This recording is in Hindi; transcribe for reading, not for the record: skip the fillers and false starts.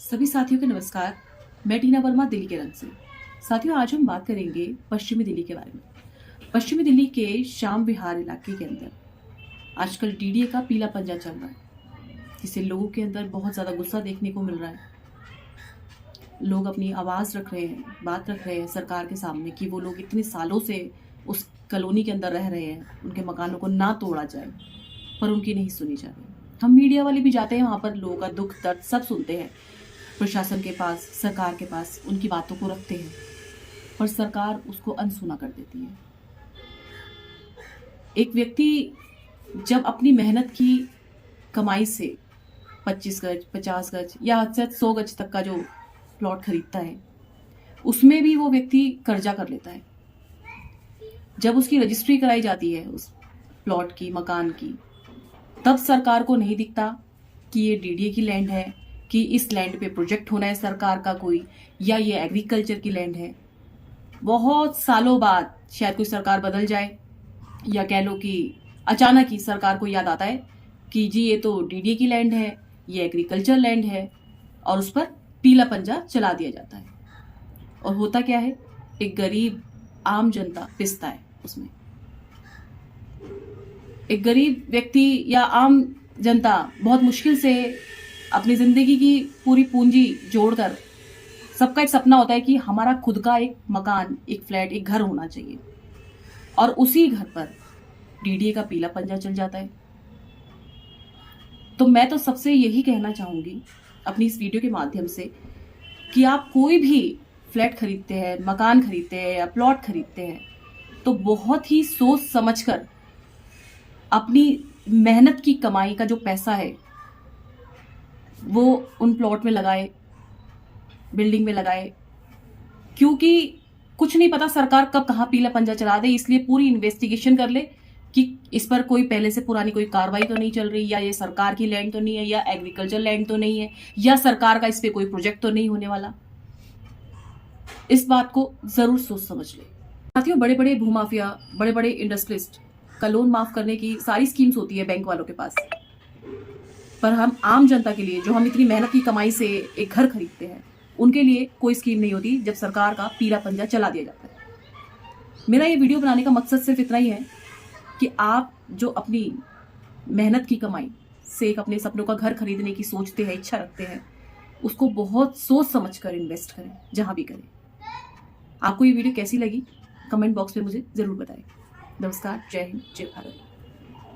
सभी साथियों को नमस्कार। मैं टीना वर्मा दिल्ली के रंग से। साथियों, आज हम बात करेंगे पश्चिमी दिल्ली के बारे में। पश्चिमी दिल्ली के श्याम विहार इलाके के अंदर आजकल डीडीए का पीला पंजा चल रहा है, जिससे लोगों के अंदर बहुत ज़्यादा गुस्सा देखने को मिल रहा है। लोग अपनी आवाज़ रख रहे हैं, बात रख रहे हैं सरकार के सामने कि वो लोग इतने सालों से उस कॉलोनी के अंदर रह रहे हैं, उनके मकानों को ना तोड़ा जाए, पर उनकी नहीं सुनी जा रही। हम मीडिया वाले भी जाते हैं वहाँ पर, लोगों का दुख दर्द सब सुनते हैं, प्रशासन के पास, सरकार के पास उनकी बातों को रखते हैं, पर सरकार उसको अनसुना कर देती है। एक व्यक्ति जब अपनी मेहनत की कमाई से 25 गज, 50 गज या अक्सर 100 गज तक का जो प्लॉट खरीदता है, उसमें भी वो व्यक्ति कर्जा कर लेता है। जब उसकी रजिस्ट्री कराई जाती है उस प्लॉट की, मकान की, तब सरकार को नहीं दिखता कि ये डीडीए की लैंड है, कि इस लैंड पे प्रोजेक्ट होना है सरकार का कोई, या ये एग्रीकल्चर की लैंड है। बहुत सालों बाद शायद कोई सरकार बदल जाए, या कह लो कि अचानक ही सरकार को याद आता है कि जी ये तो डीडीए की लैंड है, ये एग्रीकल्चर लैंड है, और उस पर पीला पंजा चला दिया जाता है। और होता क्या है, एक गरीब आम जनता पिसता है उसमें। एक गरीब व्यक्ति या आम जनता बहुत मुश्किल से अपनी जिंदगी की पूरी पूंजी जोड़कर, सबका एक सपना होता है कि हमारा खुद का एक मकान, एक फ्लैट, एक घर होना चाहिए, और उसी घर पर डीडीए का पीला पंजा चल जाता है। तो मैं तो सबसे यही कहना चाहूंगी अपनी इस वीडियो के माध्यम से कि आप कोई भी फ्लैट खरीदते हैं, मकान खरीदते हैं या प्लॉट खरीदते हैं, तो बहुत ही सोच समझकर अपनी मेहनत की कमाई का जो पैसा है वो उन प्लॉट में लगाए, बिल्डिंग में लगाए, क्योंकि कुछ नहीं पता सरकार कब कहाँ पीला पंजा चला दे। इसलिए पूरी इन्वेस्टिगेशन कर ले कि इस पर कोई पहले से पुरानी कोई कार्रवाई तो नहीं चल रही, या ये सरकार की लैंड तो नहीं है, या एग्रीकल्चर लैंड तो नहीं है, या सरकार का इस पे कोई प्रोजेक्ट तो नहीं होने वाला। इस बात को जरूर सोच समझ ले। साथियों, बड़े बड़े भूमाफिया, बड़े बड़े इंडस्ट्रियलिस्ट का लोन माफ करने की सारी स्कीम्स होती है बैंक वालों के पास, पर हम आम जनता के लिए, जो हम इतनी मेहनत की कमाई से एक घर खरीदते हैं, उनके लिए कोई स्कीम नहीं होती जब सरकार का पीला पंजा चला दिया जाता है। मेरा ये वीडियो बनाने का मकसद सिर्फ इतना ही है कि आप जो अपनी मेहनत की कमाई से एक अपने सपनों का घर खरीदने की सोचते हैं, इच्छा रखते हैं, उसको बहुत सोच समझ कर इन्वेस्ट करें, जहां भी करें। आपको ये वीडियो कैसी लगी कमेंट बॉक्स में मुझे जरूर बताएं। नमस्कार, जय हिंद, जय भारत।